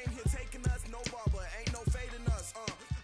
came here taking us, no barber, ain't no fading us.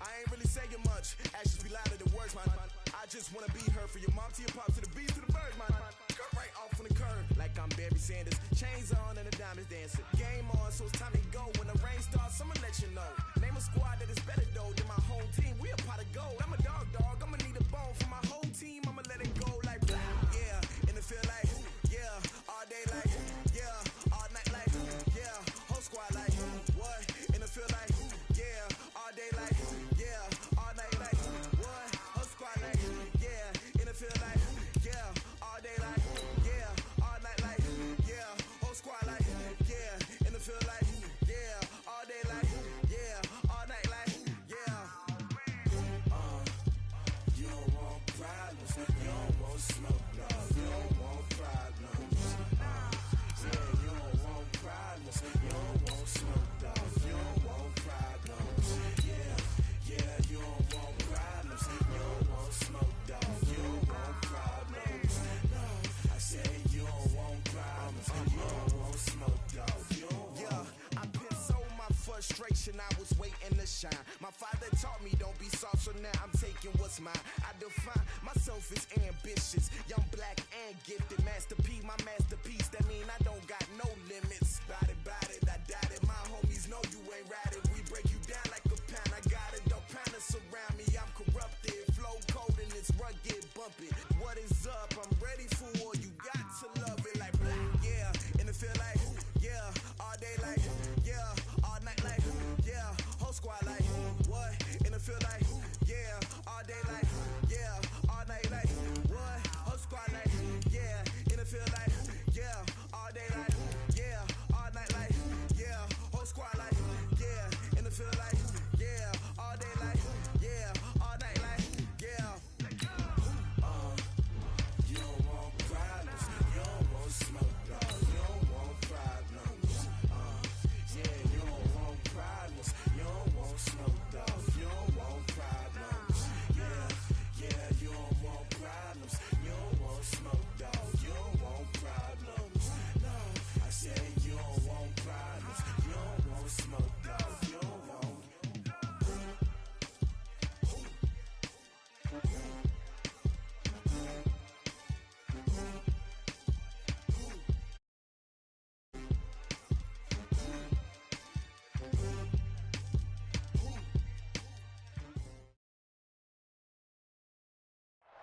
I ain't really saying much. Actions be louder than words, man. I just wanna be heard for your mom to your pop to the beat to the birds, man. Cut right off on the curb, like I'm Barry Sanders. Chains on and the diamonds dancing. Game on, so it's time to go. When the rain starts, I'ma let you know. Name a squad that is better though than my whole team. We a pot of gold. I'm a dog. I'ma need a bone for my whole team. I'ma let it go like yeah. And it feel like yeah. All day like yeah. All night like yeah. Whole squad like what? And it feel like yeah. All day like yeah. All night like what? Whole squad like yeah. And it feel like yeah. All day like yeah. All night like yeah. Whole squad like yeah. And it feel like yeah. All day like yeah. All night like yeah. You don't want problems. You don't want smoke, no. You don't want problems. Yeah, you don't want problems. You don't want smoke, dog. You don't want problems. Yeah, you don't want problems. You don't want smoke, dog. You don't want problems. No, I said you don't want problems. You don't want smoke, dog. You don't want. Yeah, I been so my frustration. I was waiting to shine. My father taught me don't be soft, so now I'm taking what's mine. I define myself as ambitious, young, black, and gifted. Master P, my masterpiece. That mean I don't got no limits. Bout it, I doubt it. My homies know you ain't ratted. We break you down like a pound. I got it, don't panic surround me. I'm corrupted, flow cold and it's rugged, bumpy. What is up? I'm ready for war. You got to love it like black, yeah. And it feel like yeah. All day like yeah. All night like yeah. Whole squad like what? And it feel like yeah. All day like yeah. All night like what? Whole squad like yeah. And it feel like yeah. All day like yeah. All night like yeah. Whole squad like yeah. And it feel like yeah. All day like yeah. All night like yeah. You don't want problems. You don't want smoke, dog. You don't want problems. Yeah, you don't want problems. You don't want smoke, dog. You don't want problems. Yeah, you don't want problems. You don't want smoke, dog. You don't want problems. No, I said you don't want problems. You don't want smoke, dog. You don't want.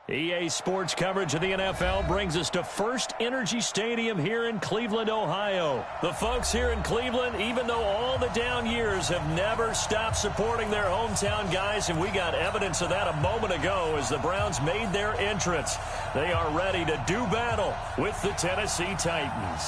EA Sports coverage of the NFL brings us to First Energy Stadium here in Cleveland, Ohio. The folks here in Cleveland, even though all the down years, have never stopped supporting their hometown guys, and we got evidence of that a moment ago as the Browns made their entrance. They are ready to do battle with the Tennessee Titans.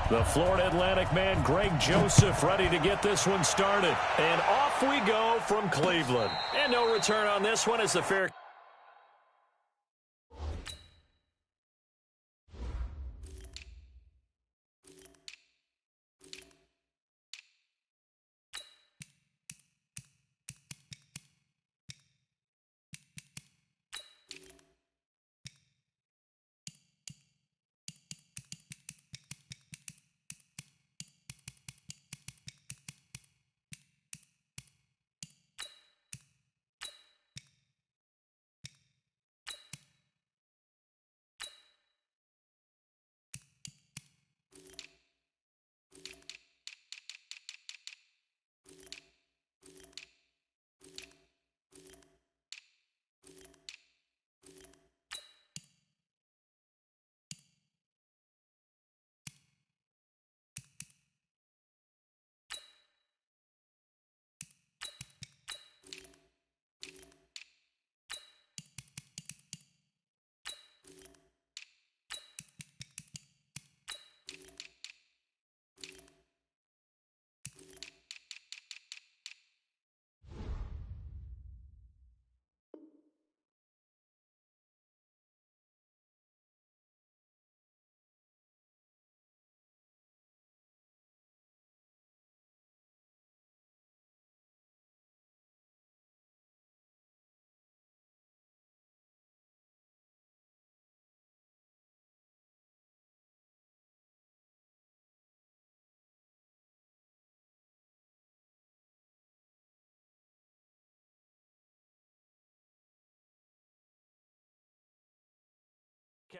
The Florida Atlantic man, Greg Joseph, ready to get this one started. And off we go from Cleveland. And no return on this one as the fair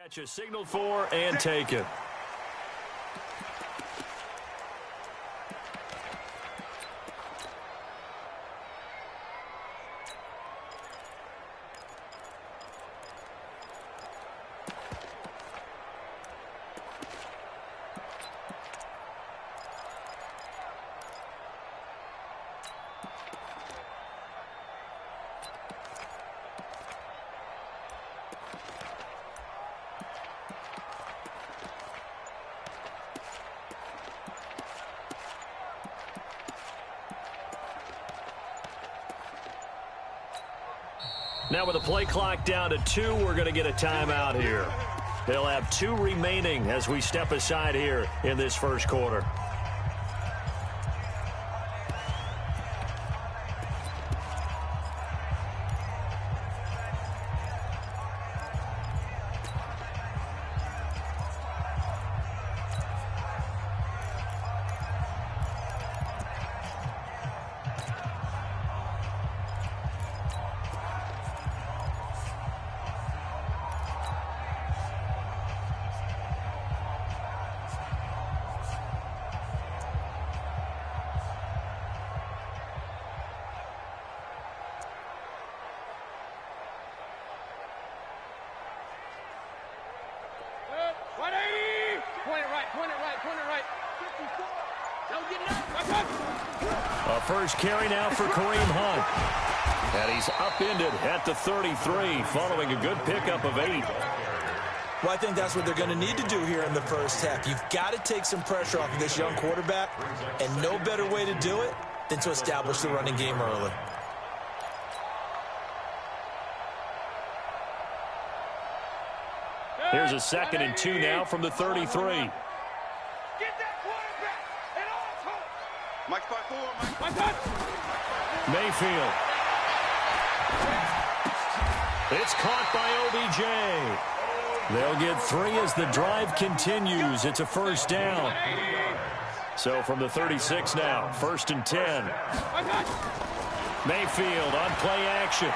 Catch a signal for and take it. Now with the play clock down to 2, we're going to get a timeout here. They'll have 2 remaining as we step aside here in this first quarter. A first carry now for Kareem Hunt. And he's upended at the 33 following a good pickup of 8. Well, I think that's what they're going to need to do here in the first half. You've got to take some pressure off of this young quarterback, and no better way to do it than to establish the running game early. Here's a 2nd and 2 now from the 33. Mayfield. It's caught by OBJ. They'll get 3 as the drive continues. It's a first down. So from the 36 now, 1st and 10. Mayfield on play action.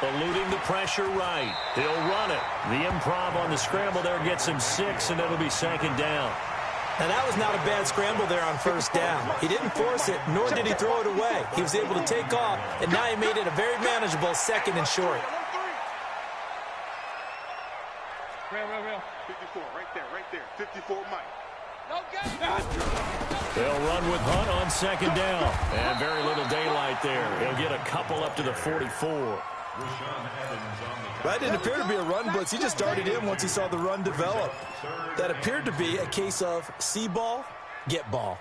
Eluding the pressure right. He'll run it. The improv on the scramble there gets him 6, and it'll be 2nd down. Now, that was not a bad scramble there on first down. He didn't force it, nor did he throw it away. He was able to take off, and now he made it a very manageable 2nd and short. Real. 54, right there. 54, Mike. They'll run with Hunt on 2nd down. And very little daylight there. He'll get a couple up to the 44. That didn't appear to be a run blitz. He just darted in once he saw the run develop. That appeared to be a case of see ball, get ball.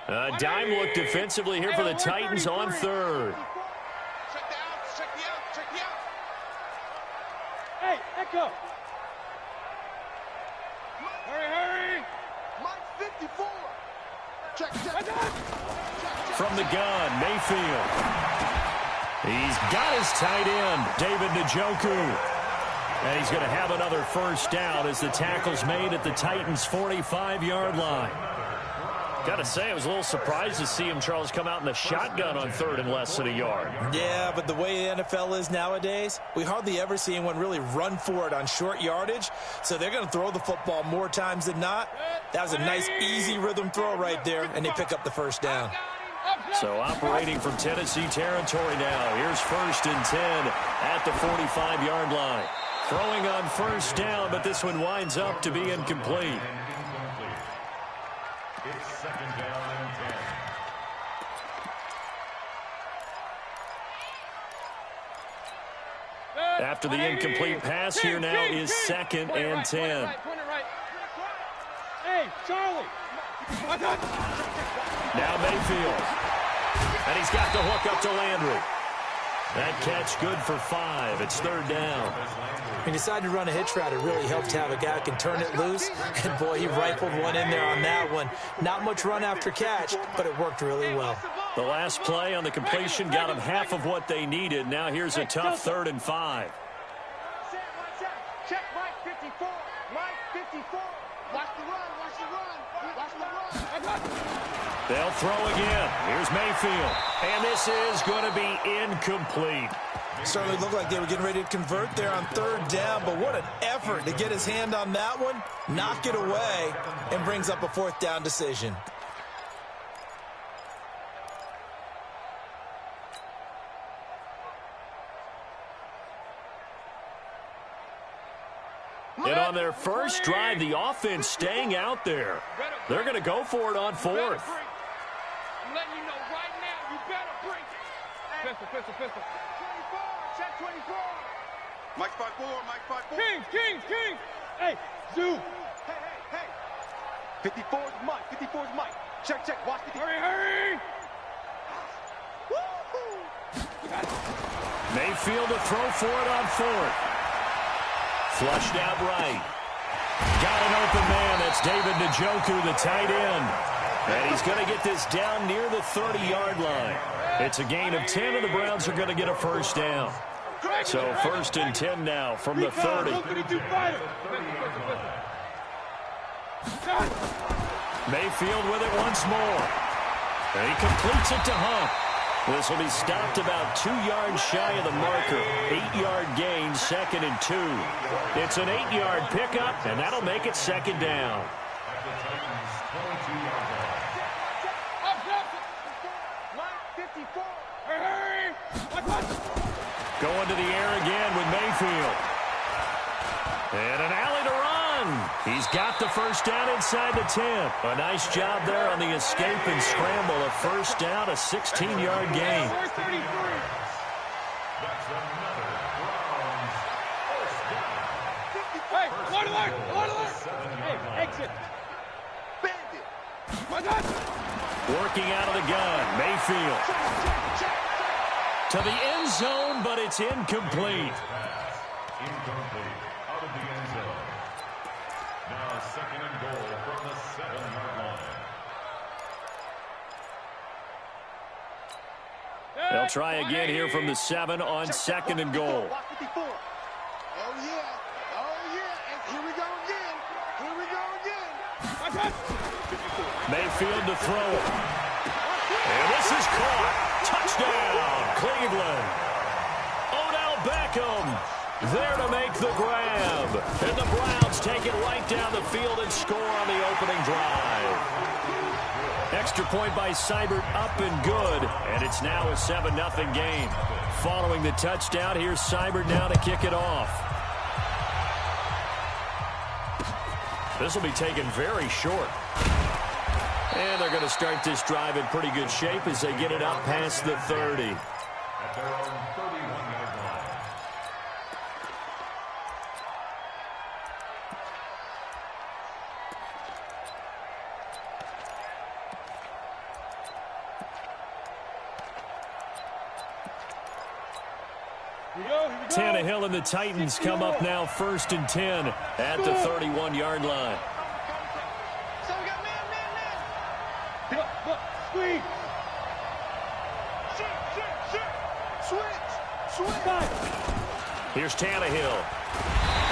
A dime look defensively here for the Titans on 3rd. Check the out. Hey, Echo. Hurry. Mike 54. Check. From the gun, Mayfield. He's got his tight end, David Njoku. And he's going to have another first down as the tackle's made at the Titans' 45-yard line. Got to say, I was a little surprised to see him, Charles, come out in the shotgun on 3rd and less than a yard. Yeah, but the way the NFL is nowadays, we hardly ever see anyone really run for it on short yardage. So they're going to throw the football more times than not. That was a nice, easy rhythm throw right there, and they pick up the first down. So operating from Tennessee territory now. Here's 1st and 10 at the 45-yard line. Throwing on first down, but this one winds up to be incomplete. It's 2nd down and 10. After the incomplete pass, here now is 2nd and 10. Hey, Charlie. Now Mayfield. And he's got the hook up to Landry. That catch good for 5. It's 3rd down. He decided to run a hitch route. It really helped to have a guy who can turn it loose. And, boy, he rifled one in there on that one. Not much run after catch, but it worked really well. The last play on the completion got them half of what they needed. Now here's a tough 3rd and 5. Check Mike 54. Mike 54. Watch the run. They'll throw again. Here's Mayfield. And this is going to be incomplete. Certainly looked like they were getting ready to convert there on third down, but what an effort to get his hand on that one, knock it away, and brings up a fourth down decision. And on their first drive, the offense staying out there. They're going to go for it on fourth. I'm letting you know right now, you better bring it. Pistol. 24, check 24. Mike 5-4, Mike 5-4. Kings. Hey, Zoo. Hey. 54 is Mike, 54 is Mike. Check, watch the... Hurry. Mayfield to throw for it on fourth. Flushed out right. Got an open man. That's David Njoku, the tight end. And he's going to get this down near the 30-yard line. It's a gain of 10, and the Browns are going to get a first down. So first and 10 now from the 30. Mayfield with it once more. And he completes it to Hunt. This will be stopped about 2 yards shy of the marker. 8-yard gain, 2nd and 2. It's an 8-yard pickup, and that'll make it second down. Going to the air again with Mayfield. And an alley to run. He's got the first down inside the 10. A nice job there on the escape and scramble. A first down, a 16-yard gain. Hey, one alert. Hey, exit. Bandit. Working out of the gun, Mayfield. To the end zone, but it's incomplete. Incomplete. Out of the end zone. Now 2nd and goal from the 7-yard line. They'll try again here from the 7 on 2nd and goal. Oh, yeah. And here we go again. Mayfield to throw it. And this is caught. Touchdown, Cleveland. Odell Beckham there to make the grab. And the Browns take it right down the field and score on the opening drive. Extra point by Seibert, up and good. And it's now a 7-0 game. Following the touchdown, here's Seibert now to kick it off. This will be taken very short. And they're going to start this drive in pretty good shape as they get it up past the 30. At their own 31-yard line. Tannehill and the Titans come up now 1st and 10 at the 31-yard line. Squeeze. Switch. Here's Tannehill.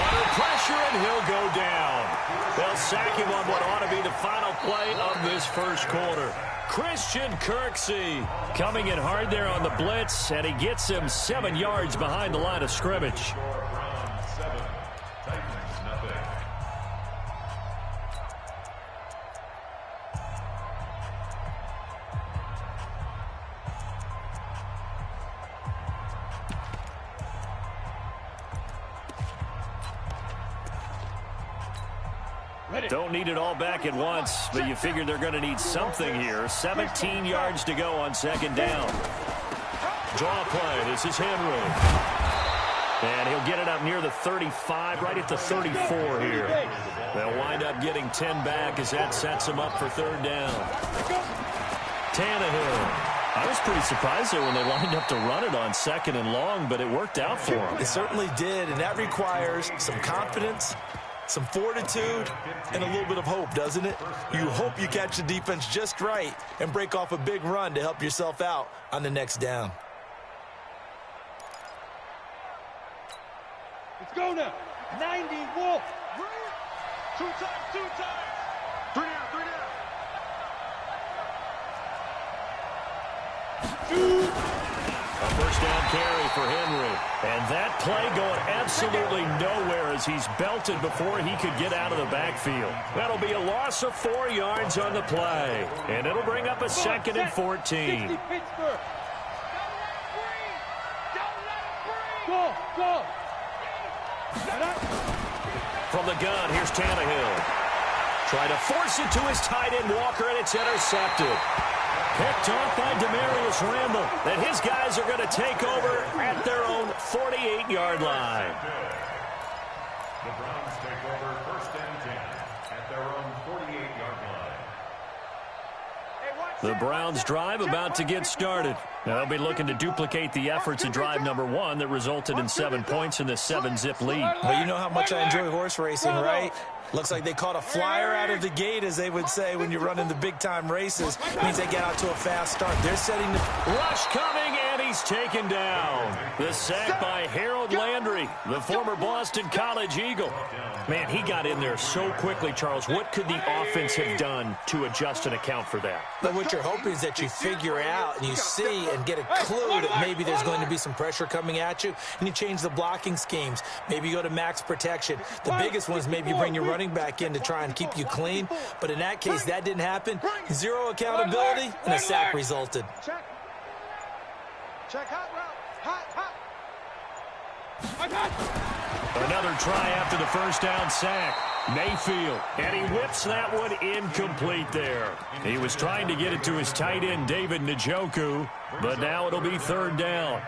Under pressure, and he'll go down. They'll sack him on what ought to be the final play of this first quarter. Christian Kirksey coming in hard there on the blitz, and he gets him 7 yards behind the line of scrimmage. Browns 7, Titans nothing. Don't need it all back at once, but you figure they're going to need something here. 17 yards to go on 2nd down. Draw play. This is Henry. And he'll get it up near the 35, right at the 34 here. They'll wind up getting 10 back as that sets them up for 3rd down. Tannehill. I was pretty surprised there when they lined up to run it on 2nd and long, but it worked out for them. It certainly did, and that requires some confidence, some fortitude, and a little bit of hope, doesn't it? You hope you catch the defense just right and break off a big run to help yourself out on the next down. Let's go now. 90, Wolf. 2 times. 3 down. A first down carry for Henry. And that play going absolutely nowhere as he's belted before he could get out of the backfield. That'll be a loss of 4 yards on the play. And it'll bring up a 2nd and 14. From the gun, here's Tannehill. Trying to force it to his tight end, Walker, and it's intercepted. Picked off by Demarius Randall. And his guys are going to take over at their own 48-yard line. The Browns take over 1st and 10 at their own 48-yard line. The Browns drive about to get started. Now they'll be looking to duplicate the efforts of drive number 1 that resulted in 7 points in the 7-zip lead. Well, you know how much I enjoy horse racing, right? Looks like they caught a flyer out of the gate, as they would say when you're running the big-time races. Means they get out to a fast start. They're setting the... Rush coming, and he's taken down. The sack by Harold Landry, the former Boston College Eagle. Man, he got in there so quickly, Charles. What could the offense have done to adjust and account for that? But what you're hoping is that you figure out and you see and get a clue that maybe there's going to be some pressure coming at you, and you change the blocking schemes. Maybe you go to max protection. The biggest one is maybe you bring your running back in to try and keep you clean. But in that case, that didn't happen. 0 accountability, and a sack resulted. Check hot route. Hot. Another try after the first down sack. Mayfield, and he whips that one incomplete there. He was trying to get it to his tight end, David Njoku, but now it'll be 3rd down.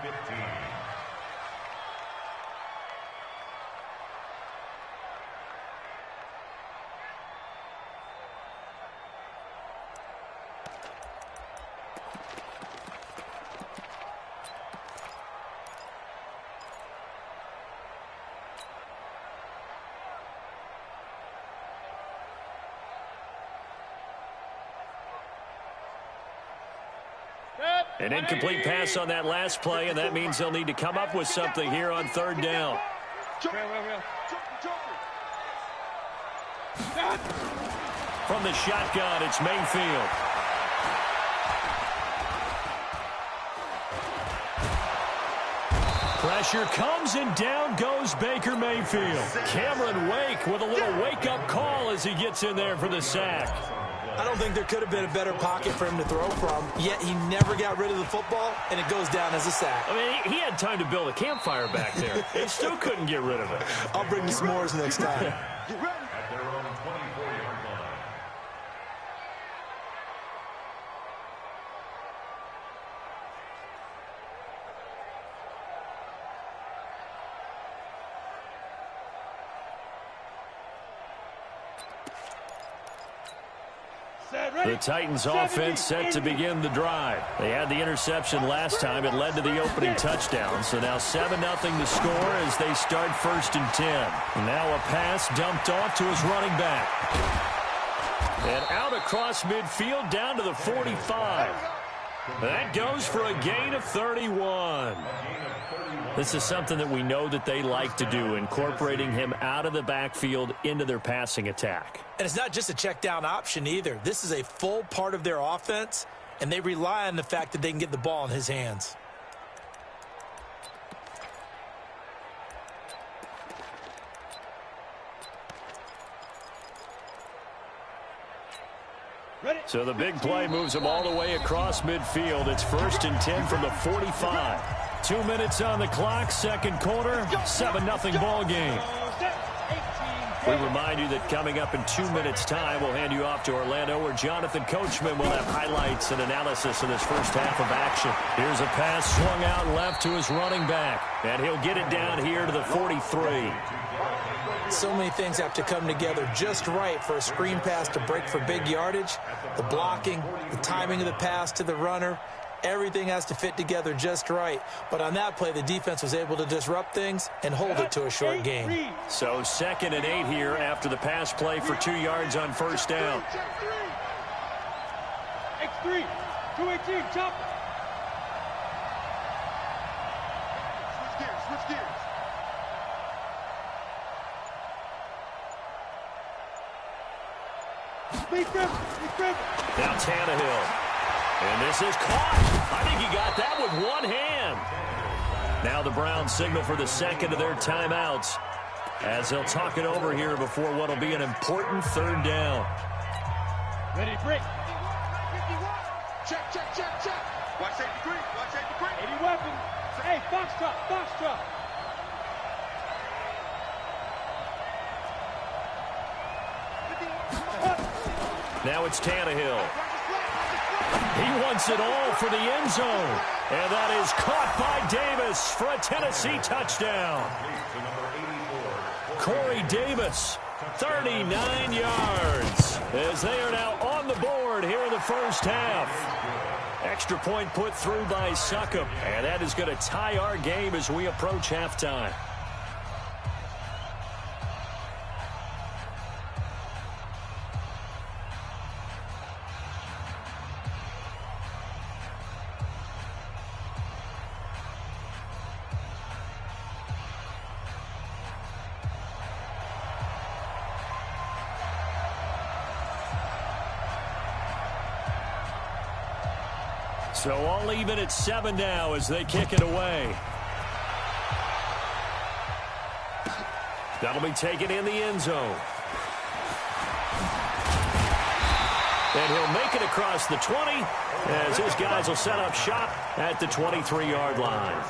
An incomplete pass on that last play, and that means they'll need to come up with something here on 3rd down. From the shotgun, it's Mayfield. Pressure comes, and down goes Baker Mayfield. Cameron Wake with a little wake-up call as he gets in there for the sack. I don't think there could have been a better pocket for him to throw from, yet he never got rid of the football, and it goes down as a sack. I mean, he had time to build a campfire back there. He still couldn't get rid of it. I'll bring the s'mores next time. At their own 24-yard line. The Titans offense set to begin the drive. They had the interception last time. It led to the opening touchdown. So now 7-0 the score as they start 1st and 10. Now a pass dumped off to his running back. And out across midfield down to the 45. That goes for a gain of 31. This is something that we know that they like to do, incorporating him out of the backfield into their passing attack. And it's not just a check down option either. This is a full part of their offense, and they rely on the fact that they can get the ball in his hands. So the big play moves him all the way across midfield. It's 1st and 10 from the 45. 2 minutes on the clock, 2nd quarter, 7-0 ball game. We remind you that coming up in 2 minutes' time, we'll hand you off to Orlando, where Jonathan Coachman will have highlights and analysis of this first half of action. Here's a pass swung out left to his running back, and he'll get it down here to the 43. So many things have to come together just right for a screen pass to break for big yardage. The blocking, the timing of the pass to the runner, everything has to fit together just right. But on that play, the defense was able to disrupt things and hold it to a short game. So 2nd and 8 here after the pass play for 2 yards on 1st down. X3, 218, chop. Switch gears. Now Tannehill. And this is caught. I think he got that with one hand. Now the Browns signal for the second of their timeouts as they'll talk it over here before what will be an important third down. Ready, break. Check, check, check, check. Watch safety green. Watch safety green. 80 weapons. Hey, box truck, box truck. Now it's Tannehill. He wants it all for the end zone. And that is caught by Davis for a Tennessee touchdown. Corey Davis, 39 yards, as they are now on the board here in the first half. Extra point put through by Succop, and that is going to tie our game as we approach halftime. So all even at 7 now as they kick it away. That'll be taken in the end zone. And he'll make it across the 20 as his guys will set up shop at the 23-yard line.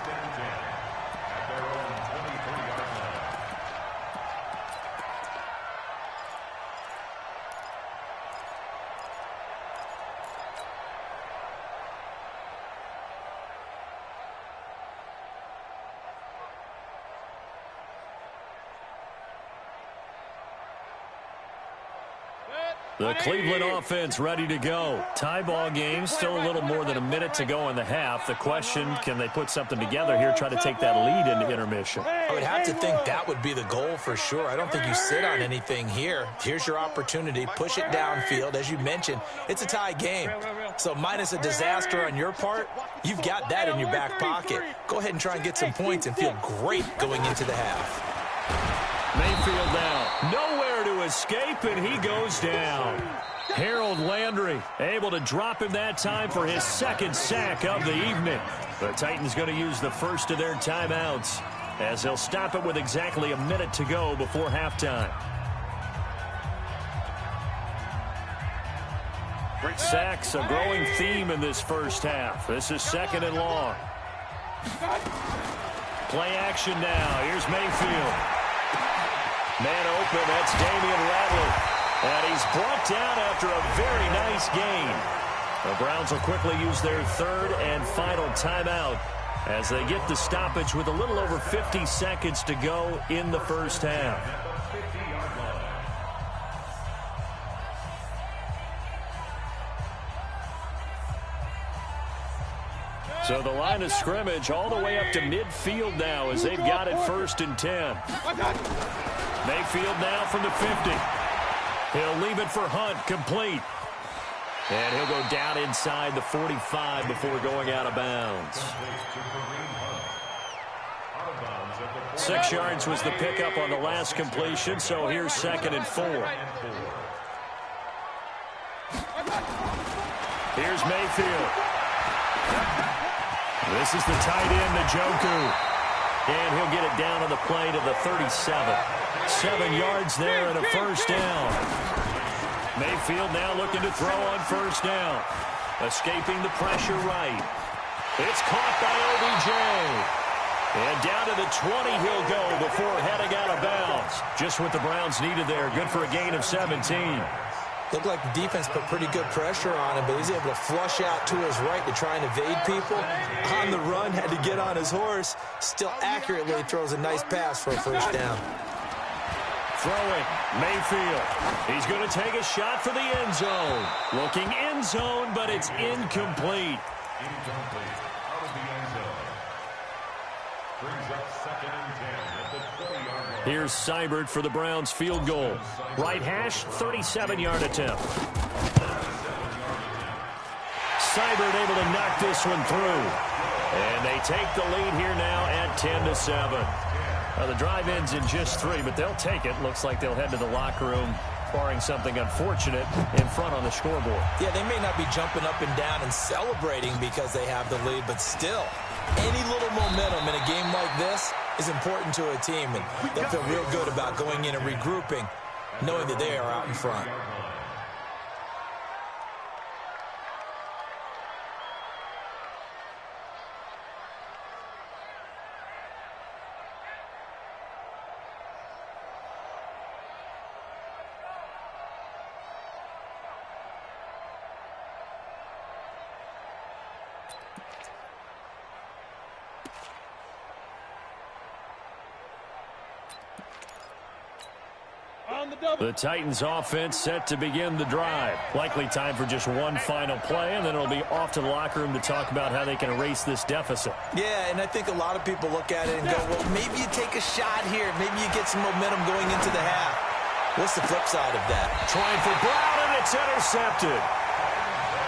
The Cleveland offense ready to go. Tie ball game, still a little more than a minute to go in the half. The question, can they put something together here, try to take that lead into intermission? I would have to think that would be the goal for sure. I don't think you sit on anything here. Here's your opportunity. Push it downfield. As you mentioned, it's a tie game. So minus a disaster on your part, you've got that in your back pocket. Go ahead and try and get some points and feel great going into the half. Mayfield now, nowhere to escape, and he goes down. Harold Landry able to drop him that time for his second sack of the evening. The Titans going to use the first of their timeouts as they'll stop it with exactly a minute to go before halftime. Sacks, a growing theme in this first half. This is second and long. Play action now. Here's Mayfield. Man open, that's Damian Rattler. And he's brought down after a very nice gain. The Browns will quickly use their third and final timeout as they get the stoppage with a little over 50 seconds to go in the first half. So the line of scrimmage all the way up to midfield now as they've got it 1st and 10. Mayfield now from the 50. He'll leave it for Hunt, complete. And he'll go down inside the 45 before going out of bounds. 6 yards was the pickup on the last completion, so here's 2nd and 4. Here's Mayfield. This is the tight end, Njoku. And he'll get it down on the play to the 37. 7 yards there and a first down. Mayfield now looking to throw on first down. Escaping the pressure right. It's caught by OBJ. And down to the 20 he'll go before heading out of bounds. Just what the Browns needed there. Good for a gain of 17. Looked like the defense put pretty good pressure on him, but he's able to flush out to his right to try and evade people. On the run, had to get on his horse. Still accurately throws a nice pass for a first down. Throwing, Mayfield. He's going to take a shot for the end zone. Looking end zone, but it's incomplete. Incomplete. Out of the end zone. Brings up 2nd and 10 at the 20-yard line. Here's Seibert for the Browns field goal. Right hash, 37-yard attempt. Seibert able to knock this one through. And they take the lead here now at 10-7. The drive ends in just 3, but they'll take it. Looks like they'll head to the locker room barring something unfortunate in front on the scoreboard. Yeah, they may not be jumping up and down and celebrating because they have the lead, but still, any little momentum in a game like this is important to a team, and they'll feel real good about going in and regrouping, knowing that they are out in front. The Titans offense set to begin the drive. Likely time for just one final play, and then it'll be off to the locker room to talk about how they can erase this deficit. Yeah, and I think a lot of people look at it and go, well, maybe you take a shot here. Maybe you get some momentum going into the half. What's the flip side of that? Trying for Brown, and it's intercepted.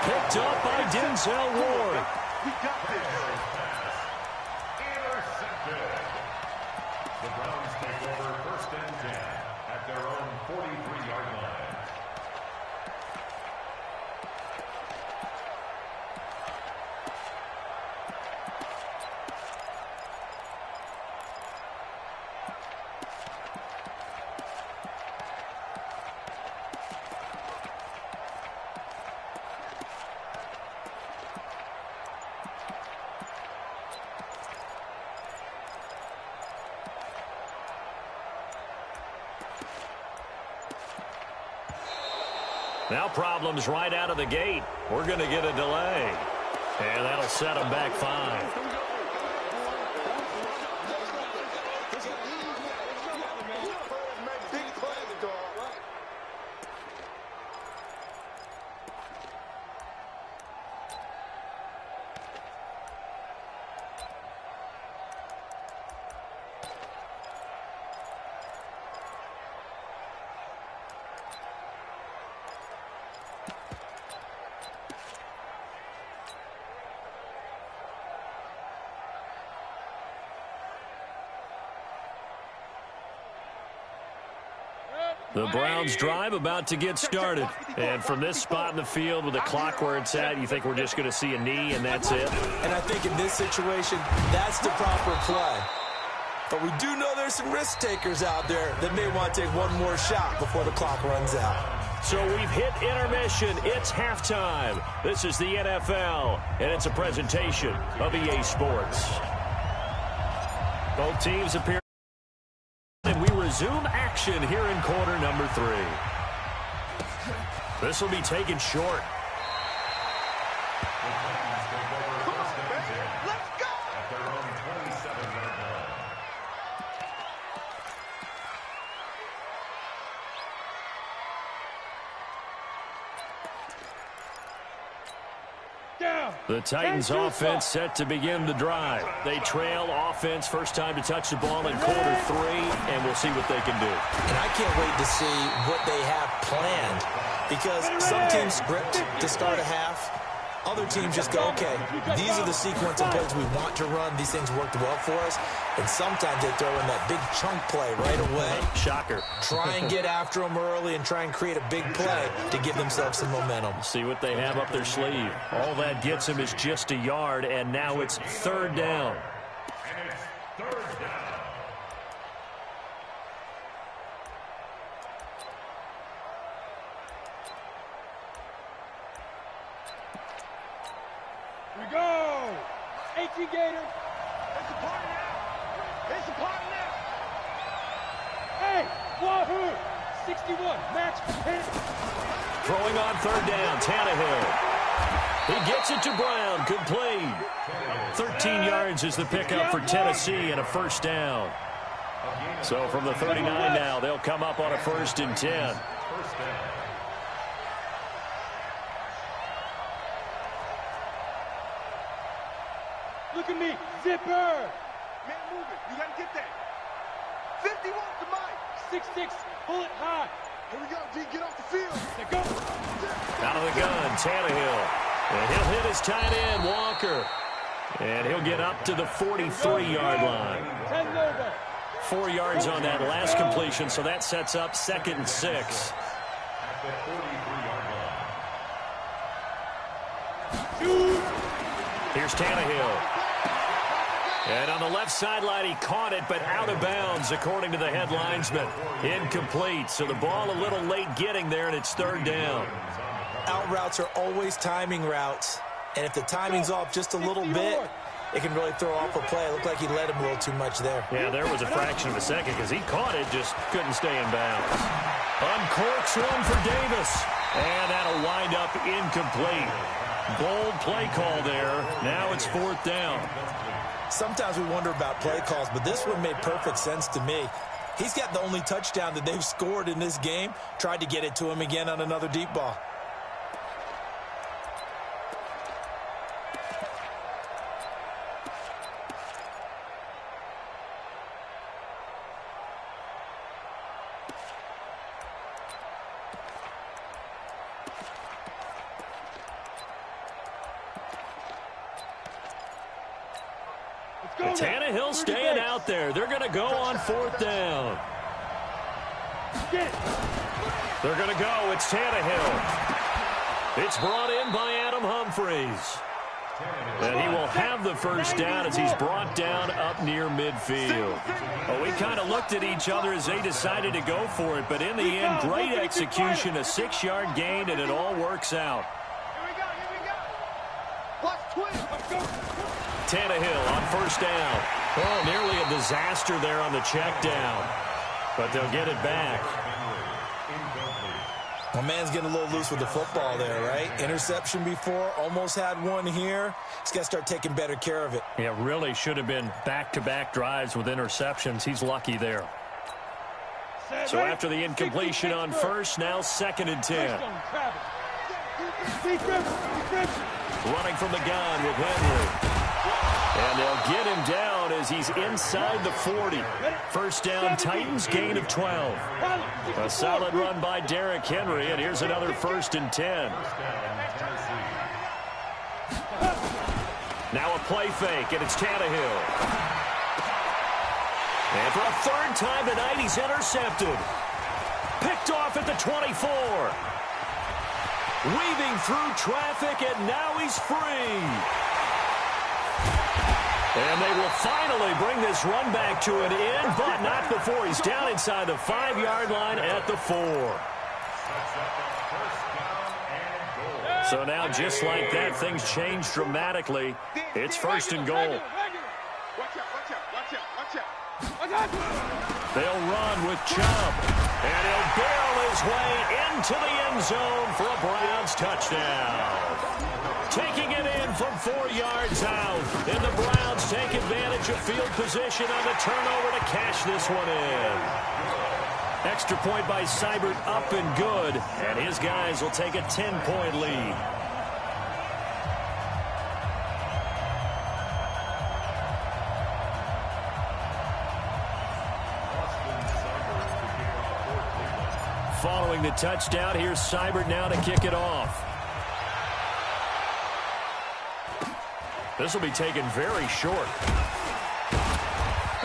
Picked up by Denzel Ward. We got this. Intercepted. The Browns take over 1st and 10 at their own 43-yard line. Now problems right out of the gate. We're going to get a delay. And that'll set them back 5. The Browns drive about to get started. And from this spot in the field with the clock where it's at, you think we're just going to see a knee and that's it? And I think in this situation, that's the proper play. But we do know there's some risk takers out there that may want to take one more shot before the clock runs out. So we've hit intermission. It's halftime. This is the NFL, and it's a presentation of EA Sports. Both teams appear. And we resume action here in quarter number 3. This will be taken short. Let's go! At their own 27-yard line. Down. The Titans offense set to begin the drive. They trail offense, first time to touch the ball in quarter 3, and we'll see what they can do. And I can't wait to see what they have planned, because some teams script to start a half. Other teams just go, okay, these are the sequence of plays we want to run. These things worked well for us. And sometimes they throw in that big chunk play right away. Shocker. Try and get after them early and try and create a big play to give themselves some momentum. See what they have up their sleeve. All that gets them is just a yard, and now it's 3rd down. And it's 3rd down. We go. 18 Gator. It's a party now. It's a party now. Hey, Wahoo. 61. Match. Hit. Throwing on 3rd down, Tannehill. He gets it to Brown. Complete. 13 yards is the pickup for Tennessee and a 1st down. So from the 39 now, they'll come up on a 1st and 10. 1st down. Look at me. Zipper. Man, move it. You gotta get that. 50 off the mic. 6'6". Pull it high. Here we go, D. Get off the field. Now go. Out of the gun, Tannehill. And he'll hit his tight end, Walker. And he'll get up to the 43-yard line. 10 over. 4 yards on that last completion, so that sets up 2nd and 6. the 43-yard line. Here's Tannehill. And on the left sideline, he caught it, but out of bounds, according to the head linesman. Incomplete, so the ball a little late getting there, and it's third down. Out routes are always timing routes, and if the timing's off just a little bit, it can really throw off a play. It looked like he led him a little too much there. Yeah, there was a fraction of a second because he caught it, just couldn't stay in bounds. Uncorks one for Davis, and that'll wind up incomplete. Bold play call there. Now it's fourth down. Sometimes we wonder about play calls, but this one made perfect sense to me. He's got the only touchdown that they've scored in this game. Tried to get it to him again on another deep ball. Tannehill staying out there. They're going to go on fourth down. They're going to go. It's Tannehill. It's brought in by Adam Humphries. And he will have the first down as he's brought down up near midfield. Well, we kind of looked at each other as they decided to go for it, but in the end, great execution, a 6-yard gain, and it all works out. Tannehill on first down. Oh, nearly a disaster there on the check down. But they'll get it back. Well, man's getting a little loose with the football there, right? Interception before, almost had one here. He's got to start taking better care of it. Yeah, really should have been back-to-back drives with interceptions. He's lucky there. So after the incompletion on first, now 2nd and 10. Running from the gun with Henry. And they'll get him down as he's inside the 40. First down, Titans, gain of 12. A solid run by Derrick Henry, and here's another 1st and 10. Now a play fake, and it's Tannehill. And for a third time tonight, he's intercepted. Picked off at the 24. Weaving through traffic, and now he's free. And they will finally bring this run back to an end, but not before he's down inside the 5-yard line at the 4. So now, just like that, things change dramatically. It's 1st and goal. They'll run with Chubb, and he'll barrel his way into the end zone for a Browns touchdown. Taking it in from 4 yards out, and the Browns take advantage of field position on the turnover to cash this one in. Extra point by Seibert, up and good, and his guys will take a 10-point lead. Following the touchdown, here's Seibert now to kick it off. This will be taken very short.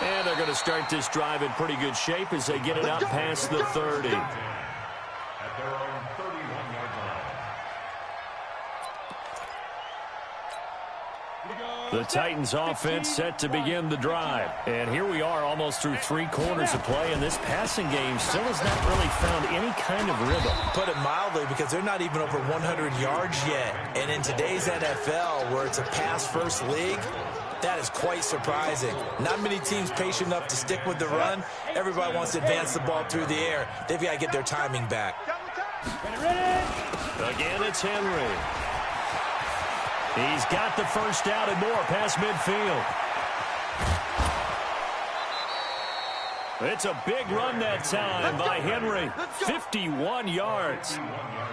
And they're going to start this drive in pretty good shape as they get it out past the 30. At their own 31-yard line. The Titans offense set to begin the drive. And here we are almost through 3 quarters of play, and this passing game still has not really found any kind of rhythm. Put it mildly, because they're not even over 100 yards yet. And in today's NFL, where it's a pass-first league, that is quite surprising. Not many teams patient enough to stick with the run. Everybody wants to advance the ball through the air. They've got to get their timing back. Again, it's Henry. He's got the first down and more past midfield. It's a big run that time by Henry. 51 yards.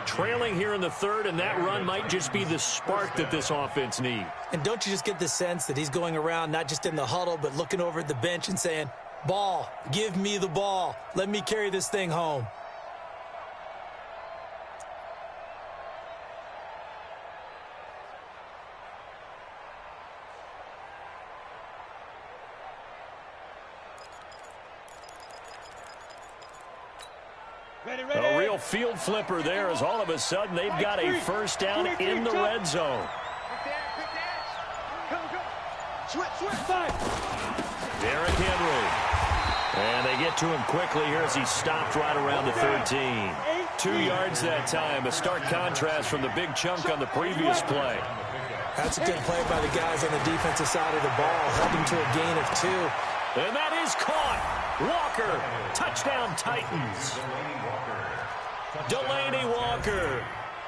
Trailing here in the 3rd, and that run might just be the spark that this offense needs. And don't you just get the sense that he's going around not just in the huddle, but looking over at the bench and saying, ball, give me the ball. Let me carry this thing home. A real field flipper there as all of a sudden they've got a first down in the red zone. Derrick Henry. And they get to him quickly here as he stopped right around the 13. 2 yards that time, a stark contrast from the big chunk on the previous play. That's a good play by the guys on the defensive side of the ball. Held him to a gain of 2. And that is caught. Walker, touchdown Titans. Delaney Walker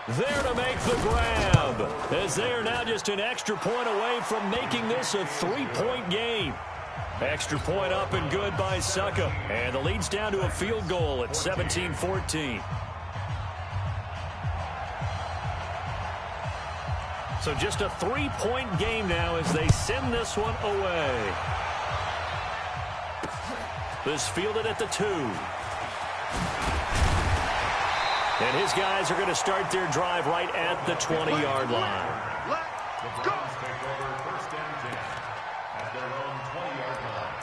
there to make the grab, as they are now just an extra point away from making this a 3-point game. Extra point up and good by Succa. And the lead's down to a field goal at 17-14. So just a 3-point game now as they send this one away. This fielded at the 2. And his guys are going to start their drive right at the 20-yard line. Let's go. Take over first and 10 at their own 20-yard line.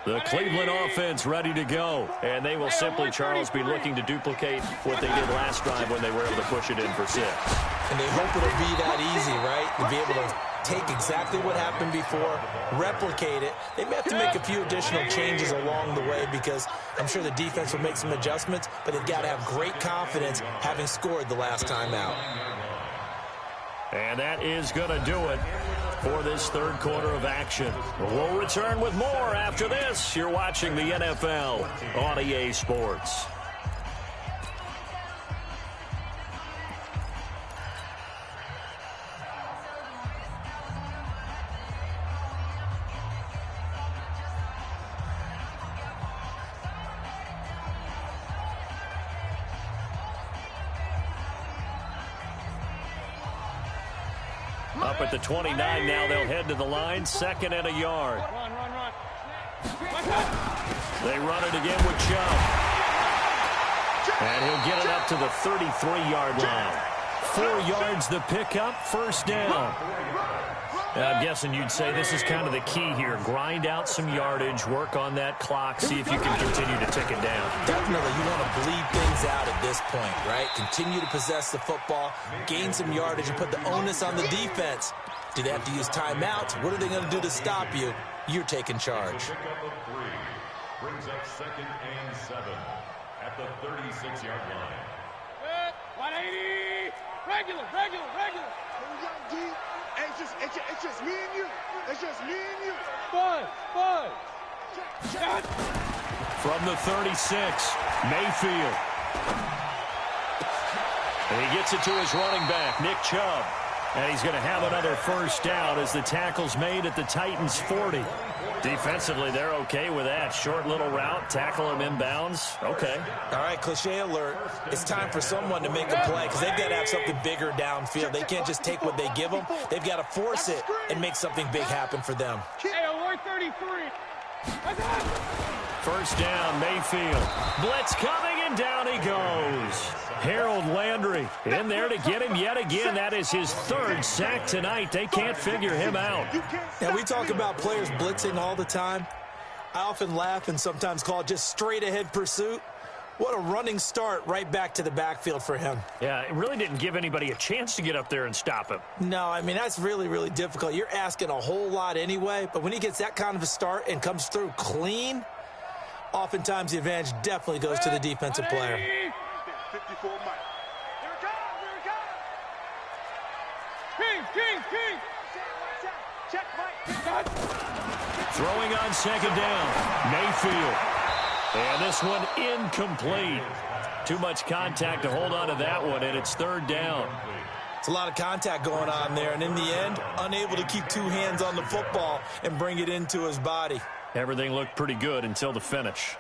The Cleveland offense ready to go. And they will simply, Charles, be looking to duplicate what they did last drive when they were able to push it in for 6. And they hope it'll be that easy, right? To be able to take exactly what happened before, replicate it. They may have to make a few additional changes along the way because I'm sure the defense will make some adjustments, but they've got to have great confidence having scored the last time out. And that is going to do it for this third quarter of action. We'll return with more after this. You're watching the NFL on EA Sports. Up at the 29 now, they'll head to the line, 2nd and a yard. Run. They run it again with Chubb. And he'll get it up to the 33-yard line. 4 yards the pickup, first down. I'm guessing you'd say this is kind of the key here. Grind out some yardage, work on that clock, see if you can continue to tick it down. Definitely, you want to bleed things out at this point, right? Continue to possess the football, gain some yardage, and put the onus on the defense. Do they have to use timeouts? What are they going to do to stop you? You're taking charge. The pickup of 3 brings up 2nd and 7 at the 36-yard line. 180. Regular. It's just me and you. It's just me and you. Bud. From the 36, Mayfield. And he gets it to his running back, Nick Chubb. And he's going to have another first down as the tackle's made at the Titans' 40. Defensively, they're okay with that. Short little route, tackle him inbounds. Okay. All right, cliche alert. It's time for someone to make a play because they've got to have something bigger downfield. They can't just take what they give them. They've got to force it and make something big happen for them. Hey, 133. First down, Mayfield. Blitz coming, and down he goes. Harold Landry in there to get him yet again. That is his 3rd sack tonight. They can't figure him out. Now, we talk about players blitzing all the time. I often laugh and sometimes call it just straight-ahead pursuit. What a running start right back to the backfield for him. Yeah, it really didn't give anybody a chance to get up there and stop him. No, I mean, that's really, really difficult. You're asking a whole lot anyway, but when he gets that kind of a start and comes through clean, oftentimes the advantage definitely goes to the defensive player. 54 Mike. Here it comes. King. Check, Mike. Throwing on 2nd down, Mayfield. And this one incomplete. Too much contact to hold on to that one, and it's 3rd down. It's a lot of contact going on there, and in the end, unable to keep 2 hands on the football and bring it into his body. Everything looked pretty good until the finish.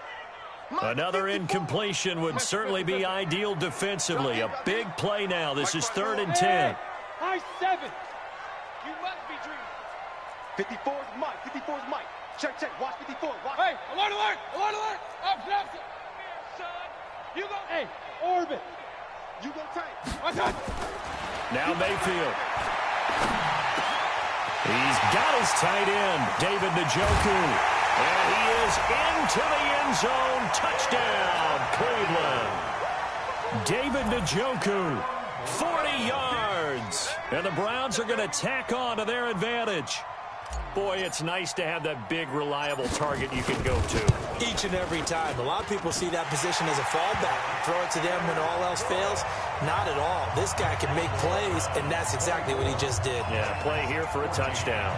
Another incompletion would certainly be ideal defensively. A big play now. This is 3rd and 10. High 7. You must be dreaming. 54 is Mike. 54 is Mike. Check, check. Watch 54. Watch. Hey, alert, alert, alert, alert. Up, son. You go. Hey, orbit. You go tight. Watch out. Now Mayfield. He's got his tight end, David Njoku. And he is into the end zone. Touchdown, Cleveland. David Njoku, 40 yards. And the Browns are going to tack on to their advantage. Boy, it's nice to have that big, reliable target you can go to. Each and every time. A lot of people see that position as a fallback. Throw it to them when all else fails. Not at all. This guy can make plays, and that's exactly what he just did. Yeah, play here for a touchdown.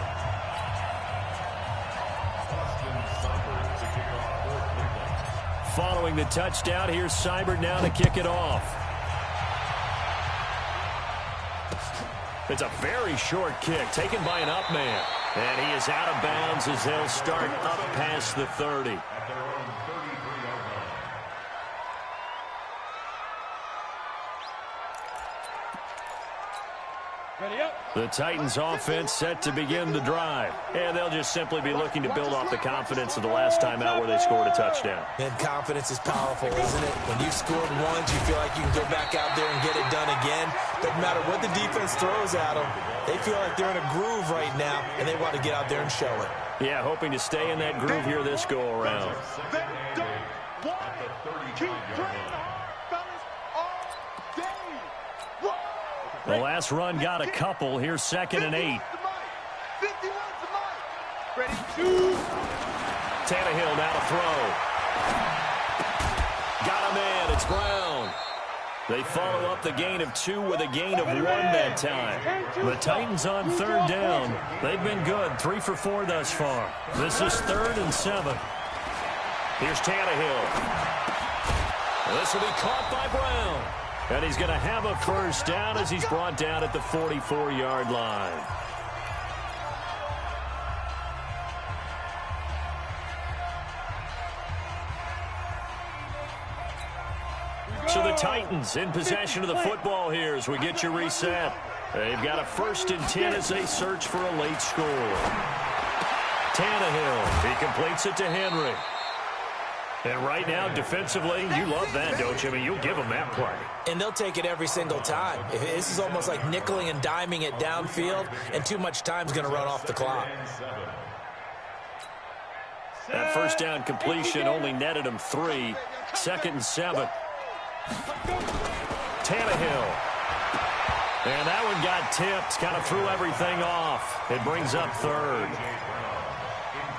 Following the touchdown, here's Seibert now to kick it off. It's a very short kick, taken by an up man. And he is out of bounds as they'll start up past the 30. Ready up. The Titans offense set to begin the drive. And they'll just simply be looking to build off the confidence of the last time out where they scored a touchdown. And confidence is powerful, isn't it? When you've scored once, you feel like you can go back out there and get it done again. Doesn't matter what the defense throws at them. They feel like they're in a groove right now, and they want to get out there and show it. Yeah, hoping to stay in that groove here this go-around. They don't want it. Keep playing hard, fellas, all day. Whoa. The last run got a couple. Here's 2nd and 8. 51's the Mike. Ready, Two. Tannehill now to throw. Got a man. It's Brown. They follow up the gain of 2 with a gain of 1 that time. The Titans on 3rd down. They've been good. 3 for 4 thus far. This is 3rd and 7. Here's Tannehill. This will be caught by Brown. And he's going to have a first down as he's brought down at the 44-yard line. So the Titans in possession of the football here as we get you reset. They've got a 1st and 10 as they search for a late score. Tannehill, he completes it to Henry. And right now, defensively, you love that, don't you? I mean, you'll give them that play. And they'll take it every single time. This is almost like nickeling and diming it downfield, and too much time's going to run off the clock. That first down completion only netted him 3. 2nd and 7. Tannehill. And that one got tipped, kind of threw everything off. It brings up 3rd.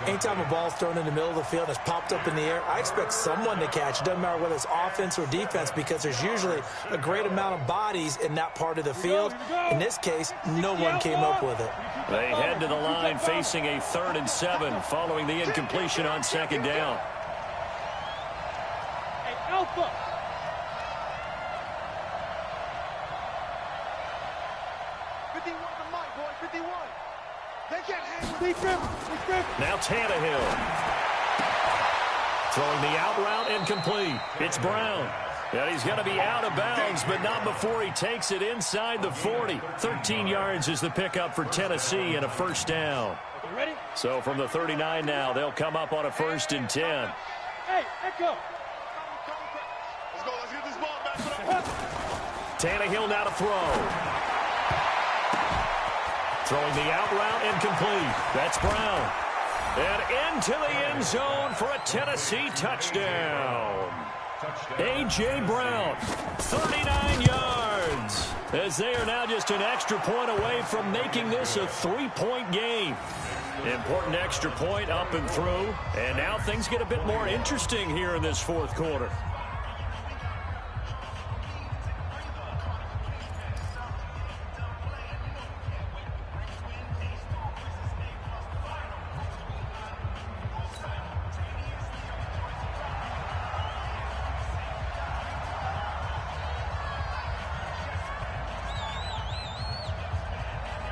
Anytime a ball's thrown in the middle of the field and it's popped up in the air, I expect someone to catch. It doesn't matter whether it's offense or defense because there's usually a great amount of bodies in that part of the field. In this case, no one came up with it. They head to the line facing a 3rd and 7 following the incompletion on 2nd down. Hey, Alpha. Now Tannehill. Throwing the out route incomplete. It's Brown. And he's going to be out of bounds, but not before he takes it inside the 40. 13 yards is the pickup for Tennessee and a first down. You ready? So from the 39 now, they'll come up on a 1st and 10. Hey, Echo. Let's go. Let's get this ball back. Tannehill now to throw. Throwing the out route incomplete. That's Brown. And into the end zone for a Tennessee touchdown. A.J. Brown, 39 yards. As they are now just an extra point away from making this a 3-point game. Important extra point up and through. And now things get a bit more interesting here in this 4th quarter.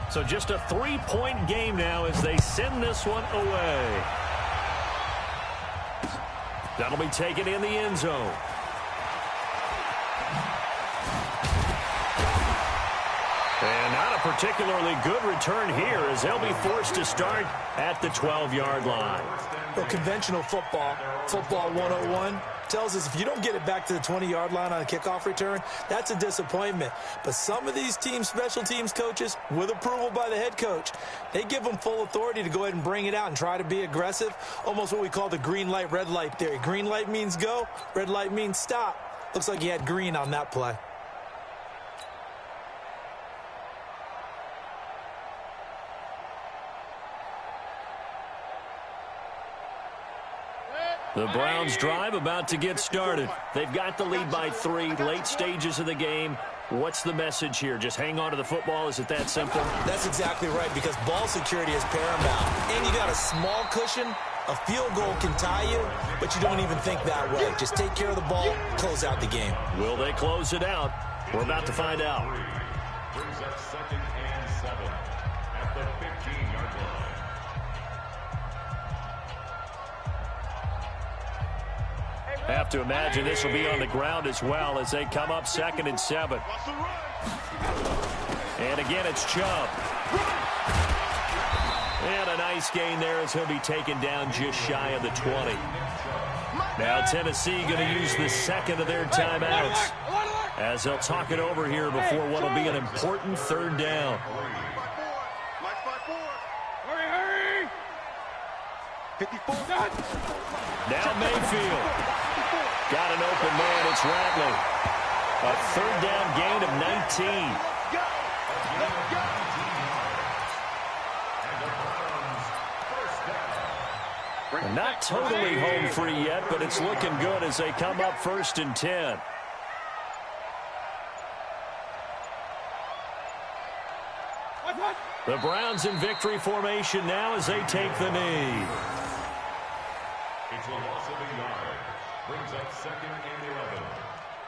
So just a 3-point game now as they send this one away. That'll be taken in the end zone. And not a particularly good return here as they'll be forced to start at the 12-yard line. Well, conventional football 101, tells us if you don't get it back to the 20-yard line on a kickoff return, that's a disappointment. But some of these teams, special teams coaches, with approval by the head coach, they give them full authority to go ahead and bring it out and try to be aggressive, almost what we call the green light, red light theory. Green light means go, red light means stop. Looks like he had green on that play. The Browns drive about to get started. They've got the lead by 3, late stages of the game. What's the message here? Just hang on to the football? Is it that simple? That's exactly right, because ball security is paramount. And you got a small cushion. A field goal can tie you, but you don't even think that way. Just take care of the ball, close out the game. Will they close it out? We're about to find out. Brings up 2nd and 7 at the 15-yard line. Have to imagine this will be on the ground as well as they come up 2nd and 7. And again, it's Chubb. And a nice gain there as he'll be taken down just shy of the 20. Now Tennessee going to use the second of their timeouts as they'll talk it over here before what will be an important 3rd down. Hurry! 54. Now Mayfield. Got an open man. It's Ratley. A 3rd down gain of 19. Not totally home free yet, but it's looking good as they come up 1st and 10. The Browns in victory formation now as they take the knee. It's a loss of a yard. Brings up 2nd and 11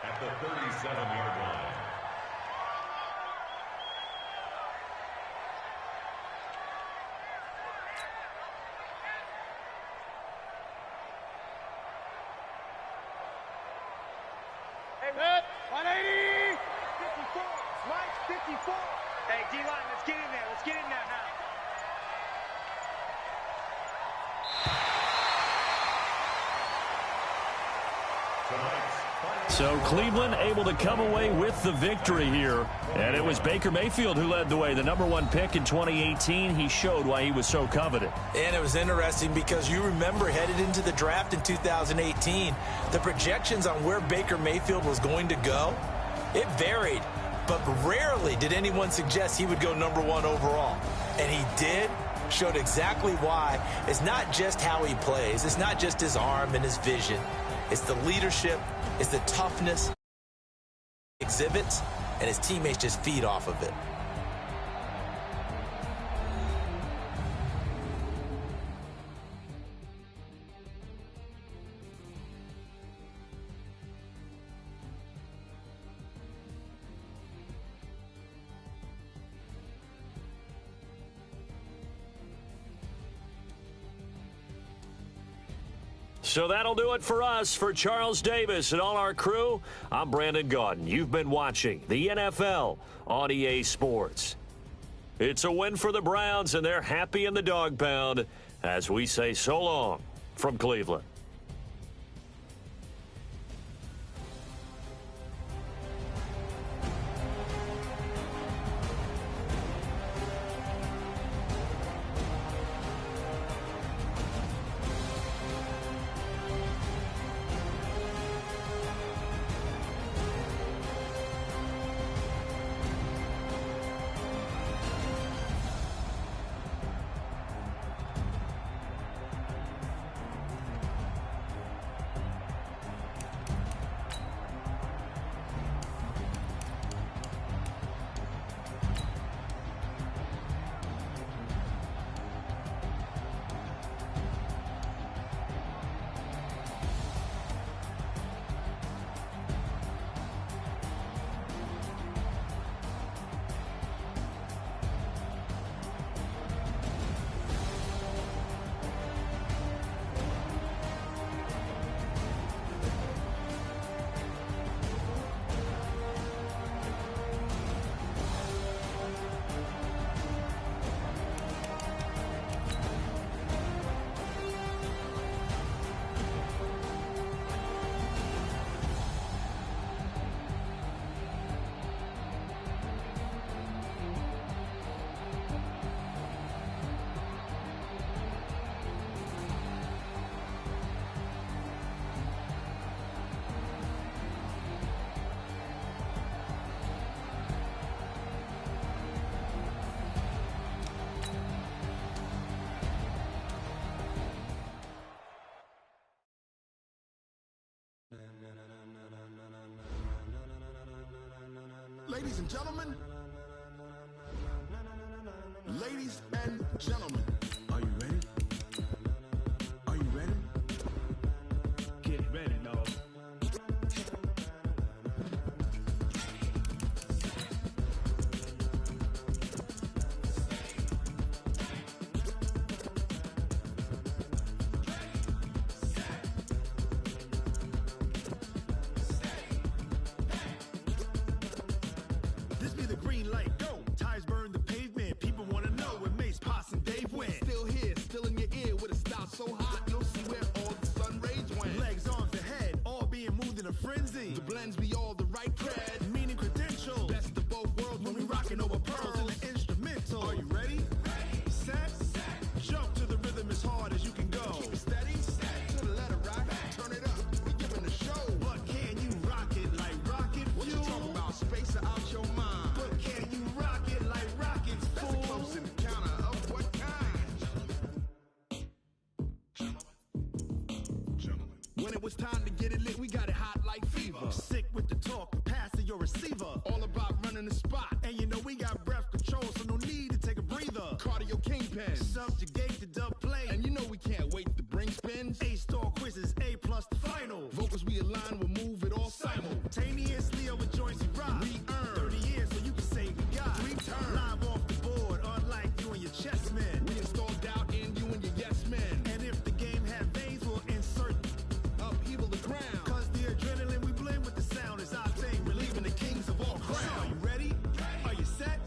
at the 37-yard line. Hey, 180! 54! Mike, 54! Hey, D-line, let's get in there. Let's get in there now. So Cleveland able to come away with the victory here. And it was Baker Mayfield who led the way. The #1 pick in 2018. He showed why he was so coveted. And it was interesting because you remember headed into the draft in 2018, the projections on where Baker Mayfield was going to go, it varied. But rarely did anyone suggest he would go #1 overall. And he did. Showed exactly why. It's not just how he plays. It's not just his arm and his vision. It's the leadership. It's the toughness he exhibits, and his teammates just feed off of it. So that'll do it for us. For Charles Davis and all our crew, I'm Brandon Gaudin. You've been watching the NFL on EA Sports. It's a win for the Browns, and they're happy in the dog pound as we say so long from Cleveland. Ladies and gentlemen. Ladies and gentlemen. Are you ready? Are you ready? Get ready, dog. This be the green light, go. Tires burn the pavement. People wanna know where Mace, Potts, and Dave went. Still here, still in your ear with a style so hot, you'll see where all the sun rays went. Legs, arms, the head, all being moved in a frenzy. The blends be all the right cred, meaning credentials. Best of both worlds when we rockin' over pearls in the instrumental. Are you ready? Set, jump to the rhythm as hard as you can go. Keep it steady, to the letter rock, turn it up, we giving the show. But can you rock it like rocket fuel? What you talking about, space or out your mind? But can you rock it like rockets, fool? That's a close encounter of what kind? When it was time to get it lit, we got it hot like fever. Sick with the talk, pass to your receiver. All about running the spot, and you know we got breath control, so no need to take a breather. Cardio kingpin, subjugate the dub play, and you know we can't wait to bring spins. A-star quizzes, A+ the final. Vocals we align, we'll move it all simultaneously over joints we rock. We earn 30 years, so you can say we got 3 turns. Live off the board, unlike you and your chess men. We install doubt in you and your yes men. And if the game had veins, we'll insert upheaval the ground. Cause the adrenaline we blend with the sound is our thing, relieving the kings of all crowns. Are you ready? Are you set?